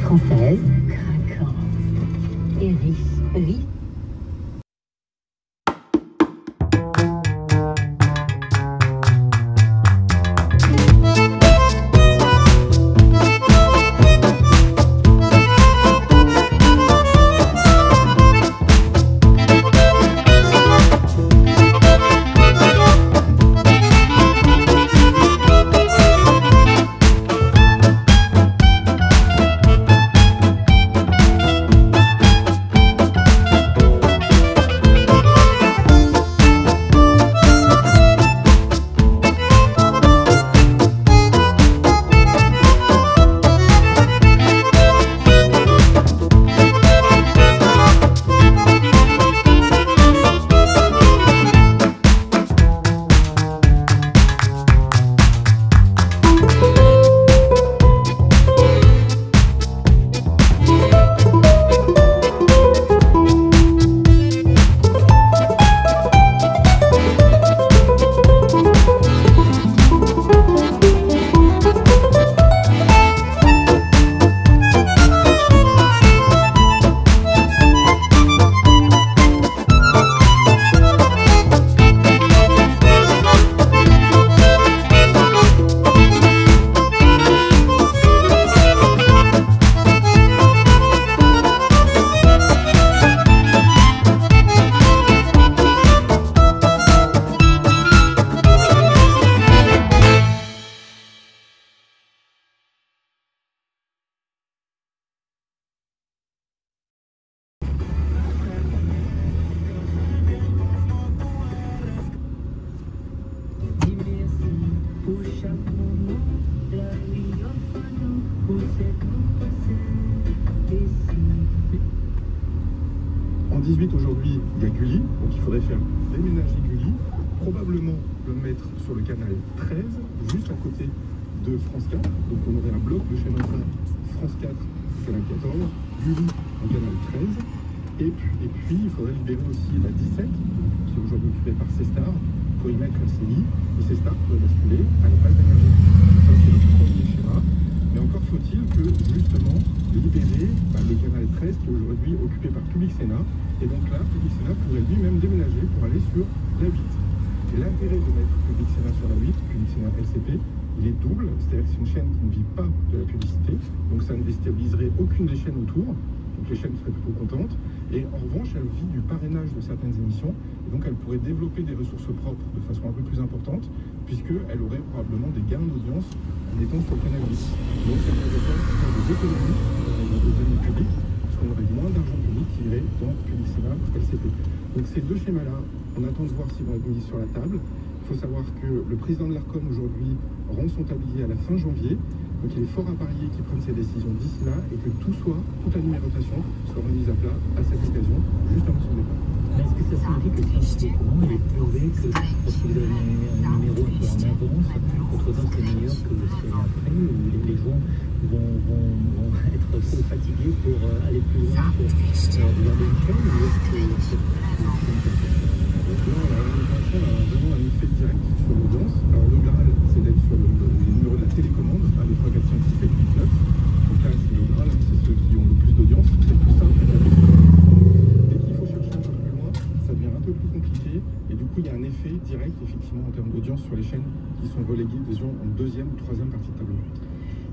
française, craquant et riche, vite. En 18 aujourd'hui, il y a Gulli, donc il faudrait faire déménager Gulli, probablement le mettre sur le canal 13, juste à côté de France 4. Donc on aurait un bloc de chaîne infra France 4, canal 14, Gulli en canal 13. Et puis il faudrait libérer aussi la 17, qui est aujourd'hui occupée par Cestar, pour y mettre un CI, et Cestar pourrait basculer à la place d'énergie. Ça c'est le premier schéma. Mais encore faut-il que justement libérer le canal 13 qui est aujourd'hui occupé par Public Sénat. Et donc là, Public Sénat pourrait lui-même déménager pour aller sur la 8. Et l'intérêt de mettre Public Sénat sur la 8, Public Sénat LCP, il est double. C'est-à-dire que c'est une chaîne qui ne vit pas de la publicité. Donc ça ne déstabiliserait aucune des chaînes autour. Donc les chaînes seraient plutôt contentes. Et en revanche, elle vit du parrainage de certaines émissions. Et donc elle pourrait développer des ressources propres de façon un peu plus importante, puisqu'elle aurait probablement des gains d'audience en étant sur le canal 8. Donc ça pourrait faire des économies dans les données publiques, parce qu'on aurait moins d'argent public qui irait dans Public Sénat LCP. Donc ces deux schémas-là, on attend de voir s'ils vont être mis sur la table. Il faut savoir que le président de l'ARCOM aujourd'hui rend son tablier à la fin janvier. Donc il est fort à parier qu'il prenne ses décisions d'ici là et que toute la numérotation soit remise à plat à cette occasion, juste avant son départ. Mais est-ce que ça signifie que scientifiquement il est prouvé que parce que vous avez un numéro un peu en avance, votre danse est meilleure que celle après, ou les gens vont être trop fatigués pour aller plus loin pour regarder une chaîne, ou est-ce que non, la numérotation a vraiment un effet direct sur l'audience. Alors le Graal, c'est d'être sur le numéro de la télécommande, les 3, 4, 5, 6, 7, 8, 9. Donc là, c'est le Graal, c'est ceux qui ont le plus d'audience, c'est le plus simple. Dès qu'il faut chercher un peu plus loin, ça devient un peu plus compliqué. Et du coup, il y a un effet direct, effectivement, en termes d'audience sur les chaînes qui sont reléguées, disons, en deuxième ou troisième partie de tableau.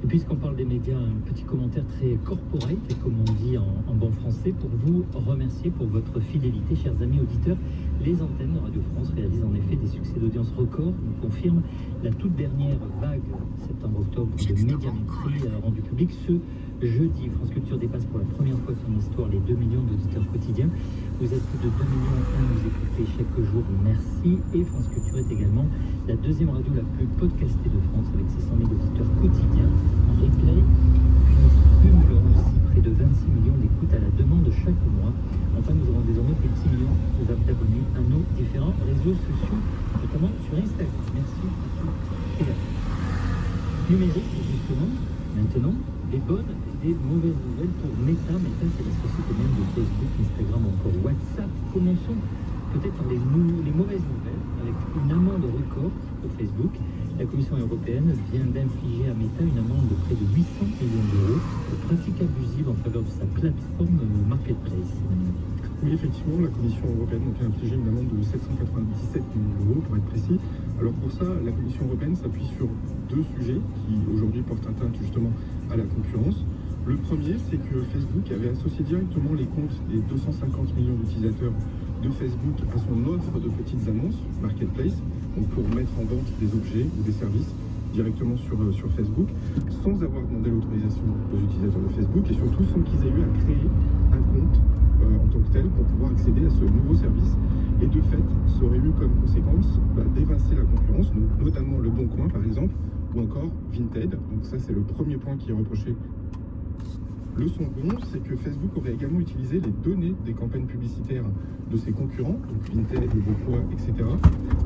Et puisqu'on parle des médias, un petit commentaire très corporate, comme on dit en bon français, pour vous remercier pour votre fidélité, chers amis auditeurs. Les antennes de Radio France réalisent en effet des succès d'audience records, nous confirme la toute dernière vague, septembre-octobre, de médiamétrie rendue publique ce jeudi. France Culture dépasse pour la première fois de son histoire les 2 millions d'auditeurs quotidiens. Vous êtes plus de 2 millions à nous écouter chaque jour, merci. Et France Culture est également la deuxième radio la plus podcastée de France, avec 600 000 auditeurs quotidiens en replay. Puis nous cumulons aussi près de 26 millions d'écoutes à la demande chaque mois. Enfin, nous avons désormais plus de 6 millions d'abonnés à nos différents réseaux sociaux, notamment sur Instagram. Merci à tous et à tous. Numérique, justement, maintenant, des bonnes et des mauvaises nouvelles pour Meta. Meta, c'est la société même de Facebook, Instagram ou encore WhatsApp. Commençons peut-être par les mauvaises nouvelles, avec une amende record pour Facebook. La Commission européenne vient d'infliger à Meta une amende de près de 800 millions d'euros. pratiques abusives en faveur de sa plateforme Marketplace. Oui, effectivement, la Commission européenne a infligé une amende de 797 000 € pour être précis. Alors pour ça, la Commission européenne s'appuie sur deux sujets qui aujourd'hui portent atteinte justement à la concurrence. Le premier, c'est que Facebook avait associé directement les comptes des 250 millions d'utilisateurs de Facebook à son offre de petites annonces, Marketplace, donc pour mettre en vente des objets ou des services directement sur Facebook, sans avoir demandé l'autorisation aux utilisateurs de Facebook et surtout sans qu'ils aient eu à créer un compte en tant que tel pour pouvoir accéder à ce nouveau service. Et de fait, ça aurait eu comme conséquence d'évincer la concurrence, donc notamment Le Bon Coin par exemple, ou encore Vinted. Donc ça, c'est le premier point qui est reproché. Le second, c'est que Facebook aurait également utilisé les données des campagnes publicitaires de ses concurrents, donc Vinted, Le Bon Coin, etc.,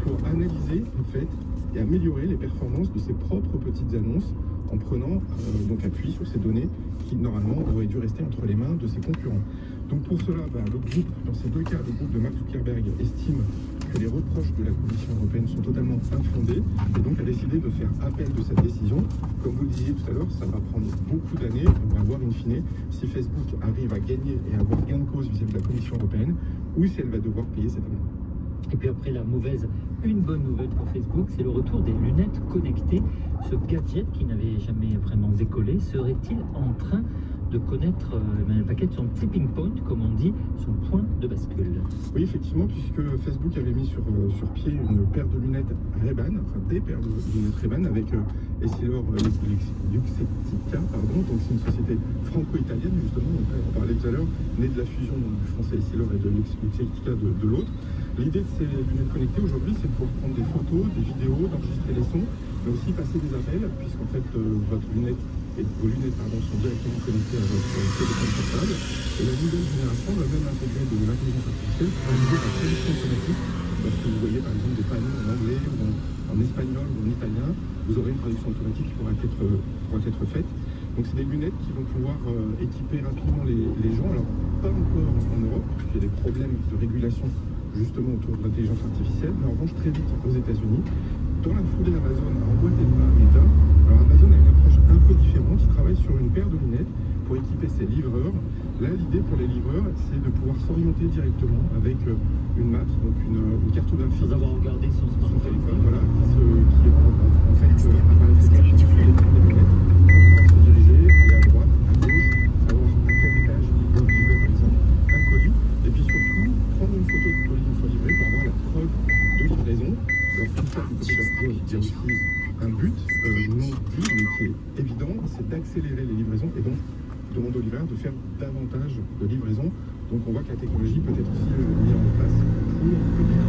pour analyser en fait et améliorer les performances de ses propres petites annonces en prenant donc appui sur ces données qui normalement auraient dû rester entre les mains de ses concurrents. Donc pour cela, le groupe, dans ces deux cas, le groupe de Mark Zuckerberg estime que les reproches de la Commission européenne sont totalement infondés et donc a décidé de faire appel de cette décision. Comme vous le disiez tout à l'heure, ça va prendre beaucoup d'années. On va voir in fine si Facebook arrive à gagner et à avoir gain de cause vis-à-vis de la Commission européenne ou si elle va devoir payer cette amende. Et puis après la mauvaise, une bonne nouvelle pour Facebook, c'est le retour des lunettes connectées. Ce gadget qui n'avait jamais vraiment décollé, serait-il en train de connaître, Emmanuel Paquette, son tipping point, comme on dit, son point de bascule? Oui, effectivement, puisque Facebook avait mis sur pied une paire de lunettes Ray-Ban, enfin des paires de lunettes Ray-Ban avec Essilor Luxottica, donc c'est une société franco-italienne, justement, on parlait tout à l'heure, née de la fusion du français Essilor et de Luxottica de l'autre. L'idée de ces lunettes connectées aujourd'hui, c'est de pouvoir prendre des photos, des vidéos, d'enregistrer les sons, mais aussi passer des appels, puisqu'en fait, vos lunettes sont directement connectées à votre téléphone portable. Et la nouvelle génération va même intégrer de l'intelligence artificielle pour réaliser la traduction automatique. Lorsque vous voyez par exemple des panneaux en anglais ou en espagnol ou en italien, vous aurez une traduction automatique qui pourra être faite. Donc c'est des lunettes qui vont pouvoir équiper rapidement les gens. Alors pas encore en Europe, puisqu'il y a des problèmes de régulation justement autour de l'intelligence artificielle, mais en revanche très vite aux États-Unis. Dans la foulée, Amazon a emboîté le pas à Meta. Alors Amazon a une approche un peu différente, il travaille sur une paire de lunettes pour équiper ses livreurs. Là, l'idée pour les livreurs, c'est de pouvoir s'orienter directement avec une map, donc une cartographie. Sans avoir regardé son téléphone, voilà, qui est en fait apparaît sur l'écran des lunettes, pour se diriger, aller à droite, à gauche, savoir à quel étage il doit livrer par exemple un colis, et puis surtout prendre une photo du colis une fois livré pour avoir la preuve de livraison. Alors une fois que vous avez il y a aussi un but non vu, mais qui est évident, c'est d'accélérer les livraisons et donc demander aux livreurs de faire davantage de livraisons. Donc on voit que la technologie peut être aussi mise en place pour le B2B,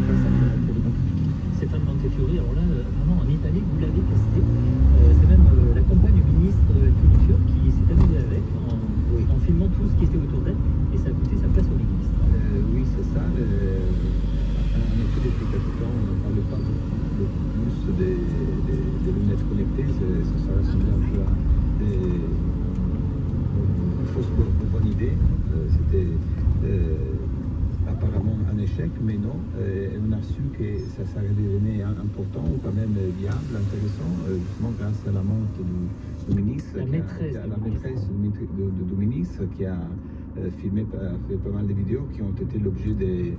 pas simplement pour le grand public. Stéphane Montefiori, alors là, vraiment en Italie, vous l'avez testé. C'est même la compagne du ministre de la Culture qui s'est amusée avec en filmant tout ce qui était autour d'elle et ça a coûté sa place au ministre. Oui, c'est ça. En effet, depuis quelque temps, on ne parlait pas beaucoup plus des lunettes connectées. Ça ressemblait un peu à une fausse bonne idée. C'était apparemment un échec, mais non. On a su que ça allait devenir important ou quand même viable, intéressant, justement grâce à la montre du ministre, la maîtresse du ministre qui a fait pas mal de vidéos qui ont été l'objet du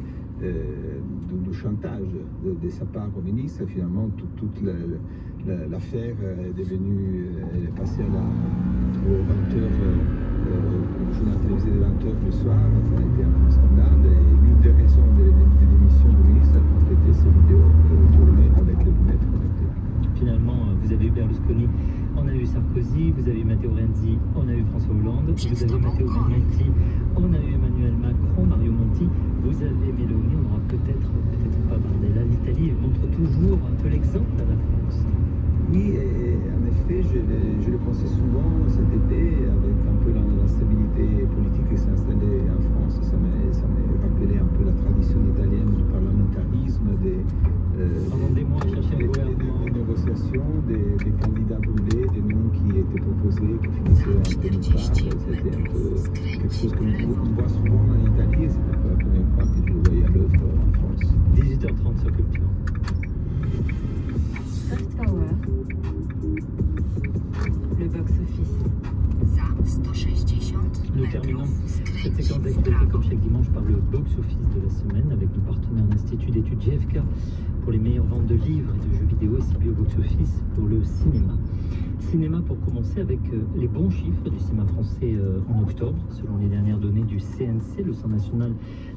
chantage de sa part au ministre. Finalement, toute l'affaire est devenue, elle est passée aux 20h, au journal télévisé de 20h le soir. Ça a été un scandale et l'une des raisons de démission du ministre ont été ces vidéos tournées avec les lunettes connectées. Finalement, vous avez eu Berlusconi, on a eu Sarkozy, vous avez eu Matteo Renzi, on a eu François Hollande, vous avez Matteo Monti, on a eu Emmanuel Macron, Mario Monti, vous avez Meloni, on aura peut-être pas Bardella. L'Italie montre toujours un peu l'exemple à la France. Oui, et en effet, je le pensais souvent cet été, avec un peu l'instabilité politique qui s'est installée en France. Ça m'a rappelé un peu la tradition italienne du parlementarisme, pendant des mois, chercher un gouvernement. Des négociations, des candidats brûlés, des noms qui étaient proposés, qui finissaient un peu nulle part. C'était un peu quelque chose qu'on voit souvent en Italie, et c'était pas la première fois que je le voyais à l'œuvre en France. 18h30 sur Culture. Soft Power, le box-office. Cette séquence est complétée comme chaque dimanche par le box-office de la semaine avec nos partenaires d'Institut d'études GFK pour les meilleures ventes de livres et de jeux vidéo et CB au box-office pour le cinéma. Cinéma pour commencer avec les bons chiffres du cinéma français en octobre, selon les dernières données du CNC, le Centre national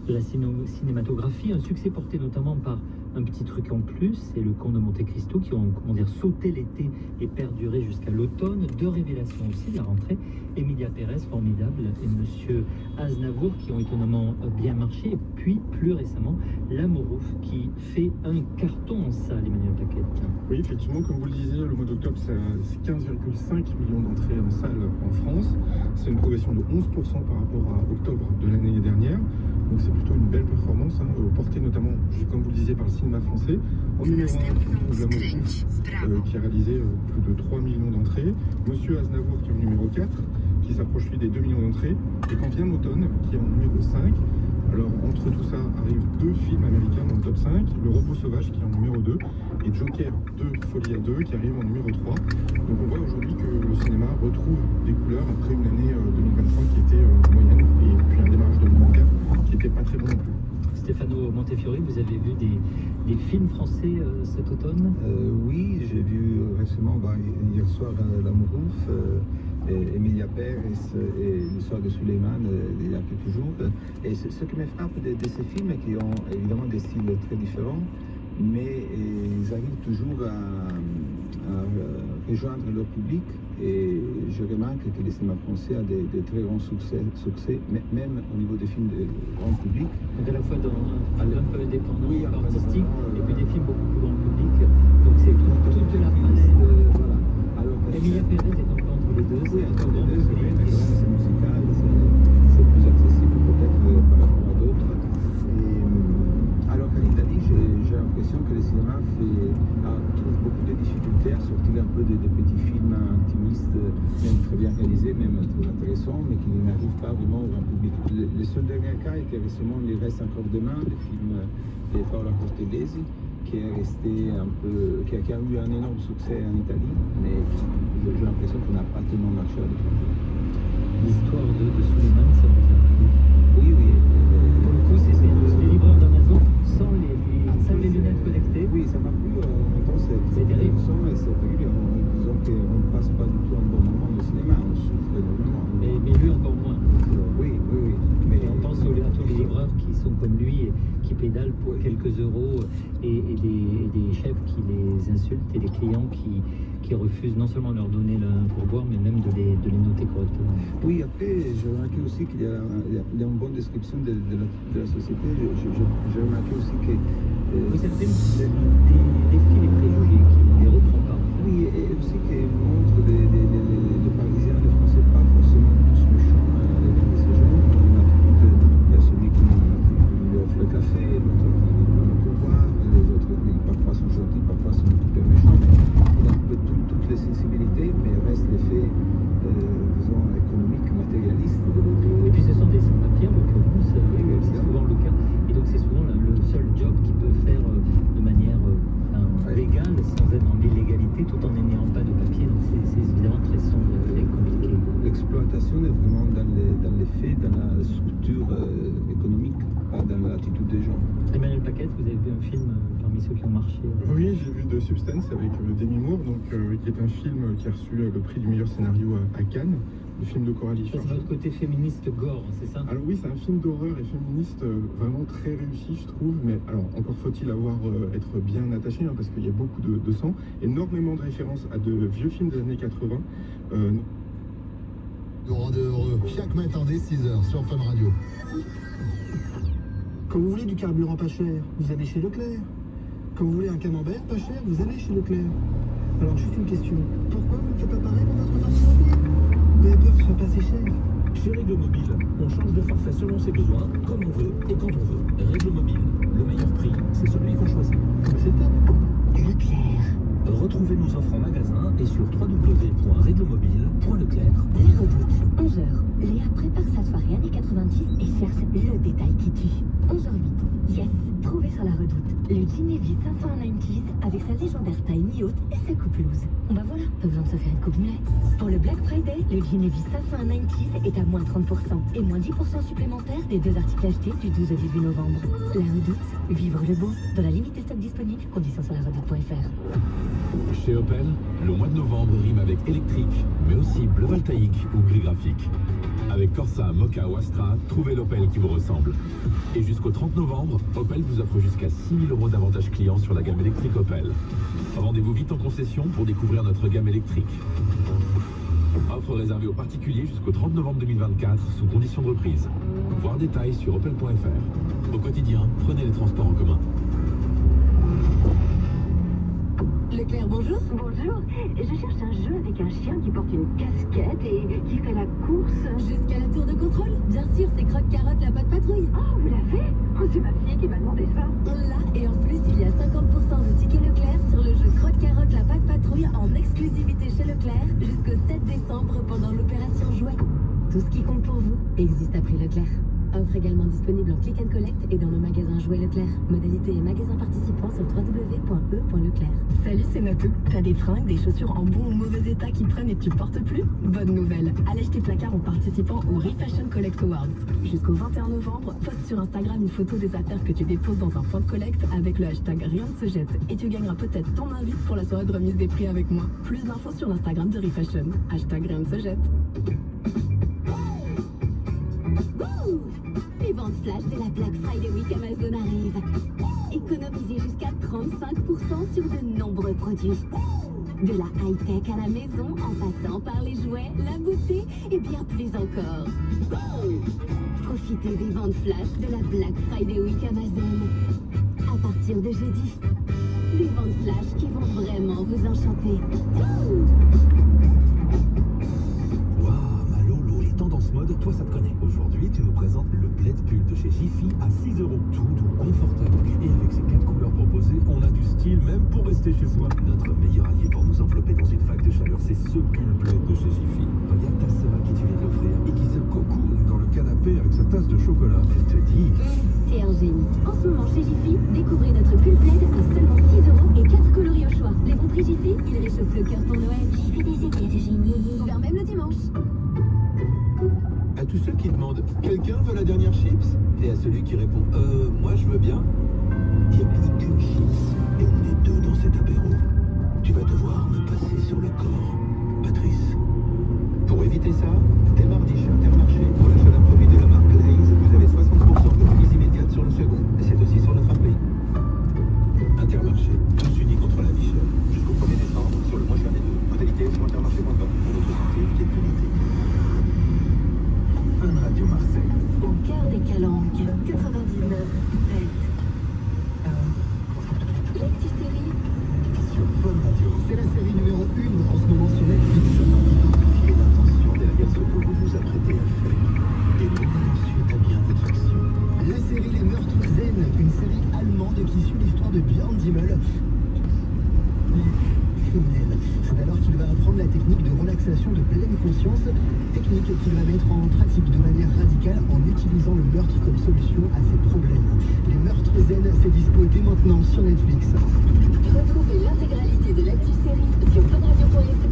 de la cinématographie. Un succès porté notamment par un petit truc en plus, c'est Le Comte de Monte Cristo qui ont sauté l'été et perduré jusqu'à l'automne. Deux révélations aussi de la rentrée, Emilia Pérez, formidable, et Monsieur Aznavour qui ont étonnamment bien marché. Et puis plus récemment, L'Amourouf qui fait un carton en salle, Emmanuel Paquette. Oui, effectivement, comme vous le disiez, le mois d'octobre, c'est 15,5 millions d'entrées en salle en France. C'est une progression de 11% par rapport à octobre de l'année dernière. Donc c'est plutôt une belle performance, portée notamment, comme vous le disiez, par le cinéma français. En numéro 1, on trouve L'Amourouf, qui a réalisé plus de 3 millions d'entrées. Monsieur Aznavour, qui est en numéro 4, qui s'approche lui des 2 millions d'entrées. Et quand vient l'automne, qui est en numéro 5. Alors, entre tout ça, arrivent deux films américains dans le top 5. Le Robot Sauvage, qui est en numéro 2, et Joker 2, Folie à 2, qui arrive en numéro 3. Donc on voit aujourd'hui que le cinéma retrouve des couleurs après une année 2023 qui était moyenne, et puis un démarrage de 2024 qui n'était pas très bon non plus. Stefano Montefiori, vous avez vu des films français cet automne? Oui, j'ai vu récemment, hier soir, L'Amourouf, Emilia Pérez et l'histoire de Suleiman il y a quelques jours. Et ce qui me frappe de ces films est qu'ils ont évidemment des styles très différents, mais ils arrivent toujours à rejoindre leur public. Et je remarque que le cinéma français a des très grands succès, même au niveau des films de grand public. Donc à la fois dans un peu indépendant, oui, un peu artistique, et puis des films beaucoup plus grand public. Donc c'est toute la palette. Voilà. Emilia Pérez est un peu entre les deux. Oui, entre les deux, c'est vrai, c'est musical, c'est plus accessible peut-être par rapport à d'autres. Alors qu'en Italie, j'ai l'impression que le cinéma trouve beaucoup de difficultés à sortir un peu des petits films intimistes, même très bien réalisés, même très intéressants, mais qui n'arrivent pas vraiment au grand public. Le seul dernier cas était récemment Il reste encore demain, le film de Paola Cortellesi, qui est resté un peu, qui a eu un énorme succès en Italie, mais j'ai l'impression qu'on n'a pas tellement marché à l'étranger. L'histoire de Suleiman, ça vous a plu? Oui, oui. Pour le coup, c'est les livreurs d'Amazon sans les lunettes connectées. Oui, ça m'a plu. En même temps, c'est terrible. C'est terrible. Disons qu'on ne passe pas du tout un bon moment au cinéma, on souffre énormément. Mais lui encore moins. Oui. Mais on pense à tous les livreurs qui sont comme lui, qui pédalent pour quelques euros, et des chefs qui les insultent, et des clients qui refusent non seulement de leur donner le pourboire, mais même de les noter correctement. Oui, après, j'ai remarqué aussi qu'il y a une bonne description de la société. J'ai remarqué aussi que... oui, ça défie les préjugés, qui ne les reprend pas. Oui, et aussi qu'il montre des Parisiens, des Français, pas forcément tous méchants à l'égard de ces gens. Il y a celui qui lui offre le café, l'autre qui lui donne le pourboire, les autres qui parfois sont gentils, parfois sont hyper méchants. Il y a un peu toutes les sensibilités, mais reste l'effet, disons, économique, matérialiste de l'autre. Et puis ce sont des sans-papiers, en l'occurrence, c'est souvent le cas. Et donc c'est souvent le seul job qu'il peut faire de manière légale, sans être dans l'illégalité, tout en n'ayant pas de papier. Donc c'est évidemment très sombre et compliqué. L'exploitation est vraiment dans les faits, dans la structure économique, pas dans l'attitude des gens. Emmanuel Paquette, vous avez vu un film parmi ceux qui ont marché? Oui, j'ai vu The Substance avec Demi Moore, qui est un film qui a reçu le prix du meilleur scénario à Cannes, le film de Coralie Farge. C'est votre côté féministe gore, c'est ça? Alors oui, c'est un film d'horreur et féministe vraiment très réussi, je trouve, mais alors encore faut-il être bien attaché, parce qu'il y a beaucoup de sang, énormément de références à de vieux films des années 80. Nous rendez heureux chaque matin dès 6h sur Fun Radio. Quand vous voulez du carburant pas cher, vous allez chez Leclerc. Quand vous voulez un camembert pas cher, vous allez chez Leclerc. Alors juste une question, pourquoi vous ne faites pas pareil pour votre forfait mobile? Vous avez peur que ce soit pas assez cher? Chez Règle Mobile, on change de forfait selon ses besoins, comme on veut et quand on veut. Règle Mobile, le meilleur prix, c'est celui qu'on choisit. C'est top. Leclerc. Retrouvez nos offres en magasin et sur www.réglemobile.leclerc. Redoute, 11 majeur. Léa prépare sa soirée années 90 et cherche le détail qui tue. 11h08. Yes, trouvé sur la Redoute. Le Genevieve 590 avec sa légendaire taille mi-haute et sa coupe loose. Bon bah voilà, pas besoin de se faire une coupe mulet. Pour le Black Friday, le Genevieve 590 est à moins 30% et moins 10% supplémentaires des 2 articles achetés du 12 au 18 novembre. La Redoute, vivre le beau. Dans la limite des stocks disponibles, conditions sur laredoute.fr. Chez Opel, le mois de novembre rime avec électrique, mais aussi bleu voltaïque ou gris graphique. Avec Corsa, Moka ou Astra, trouvez l'Opel qui vous ressemble. Et jusqu'au 30 novembre, Opel vous offre jusqu'à 6 000 € d'avantages clients sur la gamme électrique Opel. Rendez-vous vite en concession pour découvrir notre gamme électrique. Offre réservée aux particuliers jusqu'au 30 novembre 2024 sous conditions de reprise. Voir détails sur opel.fr. Au quotidien, prenez les transports en commun. Leclerc, bonjour. Bonjour, je cherche un jeu avec un chien qui porte une casquette et qui fait la course. Jusqu'à la tour de contrôle. Bien sûr, c'est Croque-Carotte, la patte patrouille. Oh, vous l'avez? Oh, c'est ma fille qui m'a demandé ça. On l'a, et en plus, il y a 50% de tickets Leclerc sur le jeu Croque-Carotte, la patte patrouille en exclusivité chez Leclerc jusqu'au 7 décembre pendant l'opération Jouet. Tout ce qui compte pour vous existe à prix Leclerc. Offre également disponible en click and collect et dans nos magasins Jouets Leclerc. Modalité et magasins participants sur www.e.leclerc. Salut, c'est Natou. T'as des fringues, des chaussures en bon ou mauvais état qui traînent et tu portes plus? Bonne nouvelle. Allège tes placards en participant au Refashion Collect Awards. Jusqu'au 21 novembre, poste sur Instagram une photo des affaires que tu déposes dans un point de collecte avec le hashtag Rien ne se jette. Et tu gagneras peut-être ton invite pour la soirée de remise des prix avec moi. Plus d'infos sur l'Instagram de Refashion. Hashtag Rien ne se jette. Les ventes flash de la Black Friday Week Amazon arrivent. Économisez jusqu'à 35% sur de nombreux produits. De la high-tech à la maison, en passant par les jouets, la beauté et bien plus encore. Profitez des ventes flash de la Black Friday Week Amazon. À partir de jeudi, des ventes flash qui vont vraiment vous enchanter. Tendance mode, toi ça te connaît. Aujourd'hui, tu nous présentes le Bled Pull de chez Jiffy à 6 €. Tout doux, confortable. Et avec ces 4 couleurs proposées, on a du style même pour rester chez soi. Notre meilleur allié pour nous envelopper dans une vague de chaleur, c'est ce pull Bled de chez Jiffy. Regarde ta sœur à qui tu viens de l'offrir et qui se cocoune dans le canapé avec sa tasse de chocolat. Elle te dit... C'est un génie. En ce moment chez Jiffy, découvrez notre pull Bled à seulement 6 € et 4 coloris au choix. Les bons prix Jiffy, ils réchauffent le cœur pour Noël. Jiffy des idées de génie. Ouvert même le dimanche. À tous ceux qui demandent « Quelqu'un veut la dernière chips ?» et à celui qui répond « Moi je veux bien », il n'y a plus qu'une chips et on est deux dans cet apéro. Tu vas devoir me passer sur le corps, Patrice. Pour éviter ça, dès mardi chez Intermarché, pour l'achat d'un produit de la marque Lay's, vous avez 60% de remise immédiate sur le second. Et c'est aussi sur notre appli. Intermarché, tous unis contre la vie chère. Jusqu'au 1er décembre, sur le moins cher des deux. Modalité sur intermarché.com pour votre santé et qualité. Radio Marseille. Au cœur des calanques, 99 têtes. L'actu-série Sur Fun Radio. C'est la série numéro 1 en ce moment sur Netflix. Identifiez l'intention derrière ce que vous vous apprêtez à faire. Et menez ensuite à bien votre action. La série Les Meurtres Zen, une série allemande qui suit l'histoire de Björn Dimmel. C'est alors qu'il va apprendre la technique de relaxation de pleine conscience, technique qu'il va mettre en pratique de manière radicale en utilisant le meurtre comme solution à ses problèmes. Les Meurtres Zen, c'est dispo dès maintenant sur Netflix. Retrouvez l'intégralité de l'actu-série sur funradio.fr.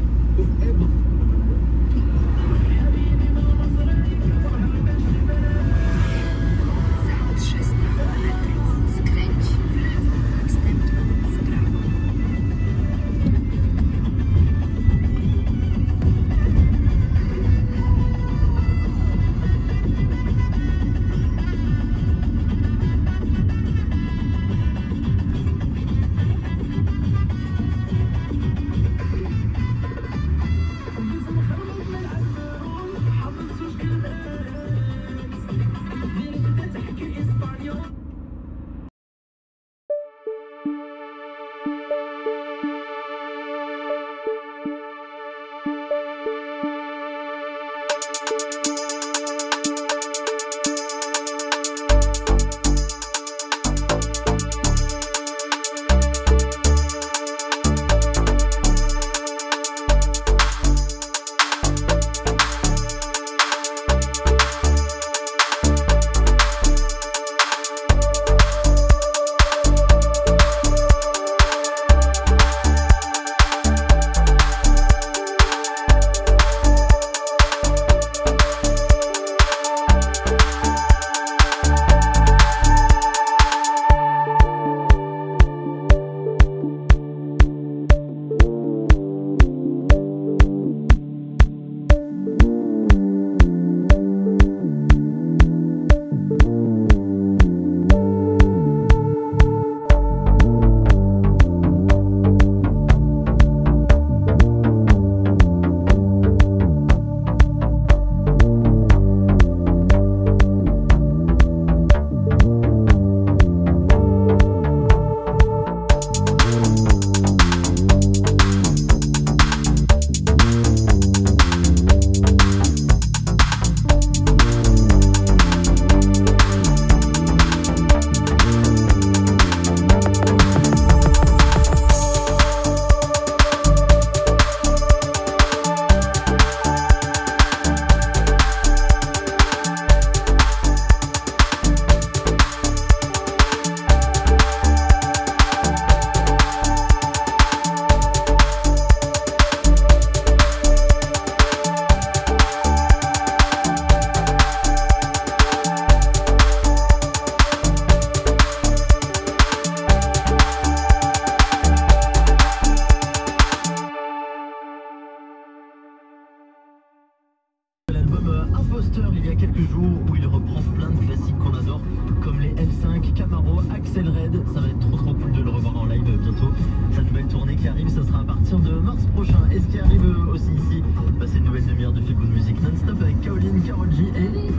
Imposteur il y a quelques jours où il reprend plein de classiques qu'on adore comme les F5, Camaro, Axel Red. Ça va être trop cool de le revoir en live bientôt. Sa nouvelle tournée qui arrive, ça sera à partir de mars prochain. Et ce qui arrive aussi ici, c'est une nouvelle demi-heure de Feel Good Music non-stop avec Kaolin, Karol G et...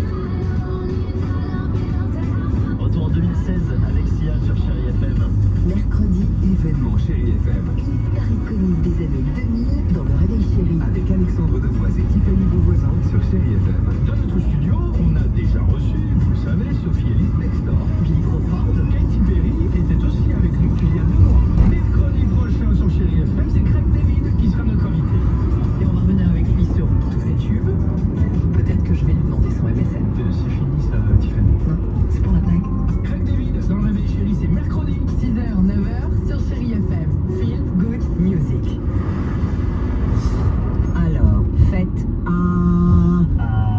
Retour en 2016 avec Sia sur Chérie FM. Mercredi, événement Chérie FM. Les stars iconiques des années 2000 dans le Réveil Chérie. Avec Alexandre Devoise et Tiffany Beauvoisin sur Chérie FM. Dans notre studio, on a déjà reçu, vous le savez, Sophie Ellis Bextor. Billy Crawford. Katy Perry était aussi avec nous il y a 2 mois. Mercredi prochain sur Chérie FM, c'est Craig David qui sera notre invité. Et on va revenir avec lui sur tous ses tubes. Peut-être que je vais lui demander son MSN. C'est fini ça, Tiffany. Non, c'est pour la blague. Craig David dans le Réveil Chérie, c'est mercredi. 6h, 9h sur Chérie FM. Feel Good Music. Alors, faites un...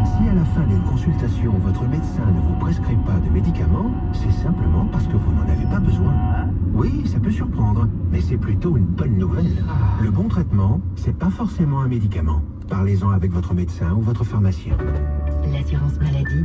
Si à la fin d'une consultation, votre médecin ne vous prescrit pas de médicaments, c'est simplement parce que vous n'en avez pas besoin. Oui, ça peut surprendre, mais c'est plutôt une bonne nouvelle. Le bon traitement, c'est pas forcément un médicament. Parlez-en avec votre médecin ou votre pharmacien. L'assurance maladie.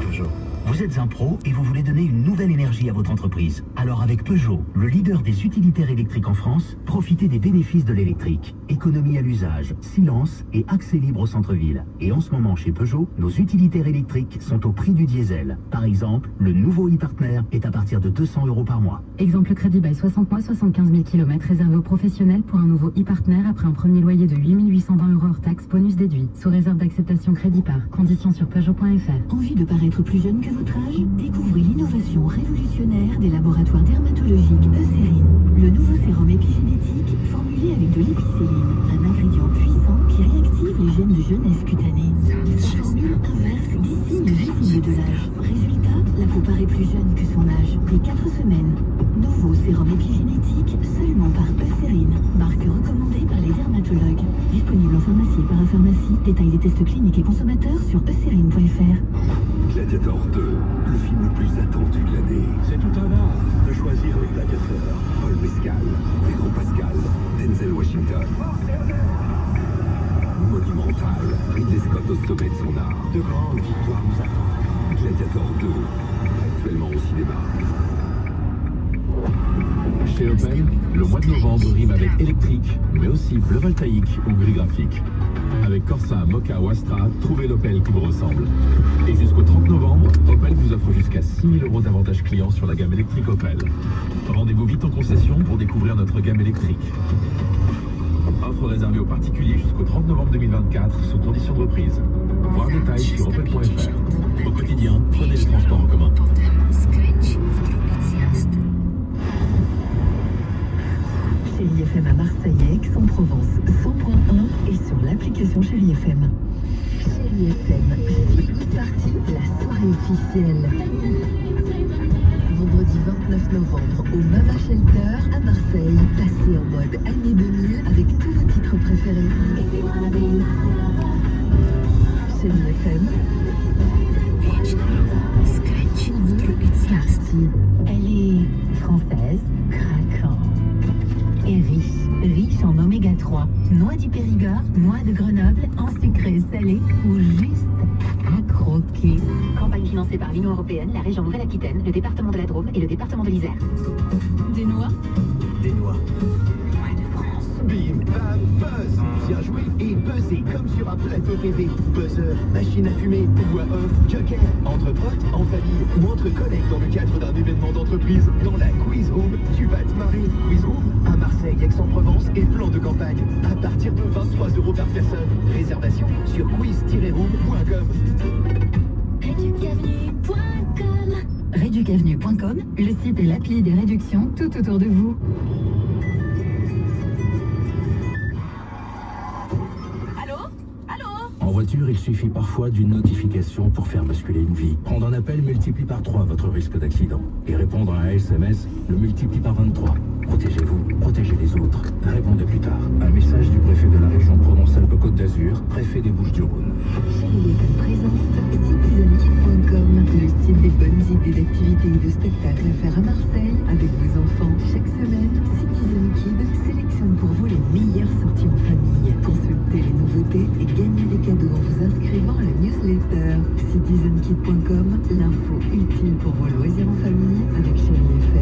Peugeot. Vous êtes un pro et vous voulez donner une nouvelle énergie à votre entreprise. Alors avec Peugeot, le leader des utilitaires électriques en France, profitez des bénéfices de l'électrique. Économie à l'usage, silence et accès libre au centre-ville. Et en ce moment chez Peugeot, nos utilitaires électriques sont au prix du diesel. Par exemple, le nouveau e-partner est à partir de 200 € par mois. Exemple crédit by 60 mois, 75 000 km réservé aux professionnels pour un nouveau e-partner après un premier loyer de 8 820 € hors taxe, bonus déduit. Sous réserve d'acceptation crédit par. Conditions sur Peugeot.fr. Envie de paraître plus jeune que votre âge? Découvrez l'innovation révolutionnaire des laboratoires dermatologiques Eucérine. Le nouveau sérum épigénétique formulé avec de l'épicéline, un ingrédient puissant qui réactive les gènes de jeunesse cutanée. Sa formule inverse des signes visibles de l'âge. Résultat, la peau paraît plus jeune que son âge. Dès 4 semaines. Nouveau sérum épigénétique seulement par Eucérine, marque recommandée par les dermatologues. Disponible en pharmacie et parapharmacie. Détail des tests cliniques et consommateurs sur eucérine.fr. Gladiator 2, le film le plus attendu de l'année. C'est tout un art. De choisir les gladiateurs. Paul Mescal, Pedro Pascal, Denzel Washington. Monumental, Ridley Scott au sommet de son art. De grandes victoires nous attendent. Gladiator 2, actuellement au cinéma. Chez Opel, le mois de novembre rime avec électrique, mais aussi bleu voltaïque ou gris graphique. Avec Corsa, Mokka ou Astra, trouvez l'Opel qui vous ressemble. Et jusqu'au 30 novembre, Opel vous offre jusqu'à 6 000 € d'avantages clients sur la gamme électrique Opel. Rendez-vous vite en concession pour découvrir notre gamme électrique. Offre réservée aux particuliers jusqu'au 30 novembre 2024 sous conditions de reprise. Voir détails sur opel.fr. Au quotidien, prenez les transports en commun. Chérie FM à Marseille et Aix-en-Provence 100.1 et sur l'application Chérie FM. Chérie FM, Feel Good Party, la soirée officielle. Vendredi 29 novembre au Mama Shelter à Marseille. Passez en mode année 2000 avec tous vos titres préférés. Chérie FM. Party. Elle est française, craquante. Et riche en oméga 3. Noix du Périgord, noix de Grenoble, en sucré, salé ou juste à croquer. Campagne financée par l'Union Européenne, la région Nouvelle-Aquitaine, le département de la Drôme et le département de l'Isère. Des noix. Des noix. Noix de France. Bim, bam, buzz. Bien joué et buzzé comme sur un plateau TV. Buzzer, machine à fumer, voix off, joker. Entre potes, en famille ou entre collègues dans le cadre d'un événement d'entreprise. Dans la Quiz Room, tu vas te marrer. Quiz Room à Marseille, Aix-en-Provence et plan de campagne. À partir de 23 € par personne. Réservation sur quiz-room.com. Réducavenue.com, le site et l'appli des réductions tout autour de vous. En voiture, il suffit parfois d'une notification pour faire basculer une vie. Prendre un appel multiplie par 3 votre risque d'accident. Et répondre à un SMS le multiplie par 23. Protégez-vous, protégez les autres. Répondez plus tard. Un message du préfet de la région Provence-Alpes-Côte d'Azur, préfet des Bouches-du-Rhône. Chérie FM présente citizenkid.com, le site des bonnes idées d'activités et de spectacles à faire à Marseille avec vos enfants. Chaque semaine, Citizen Kid sélectionne pour vous les meilleures sorties en famille. Consultez participer et gagner des cadeaux en vous inscrivant à la newsletter. CitizenKid.com, l'info utile pour vos loisirs en famille avec Chérie FM.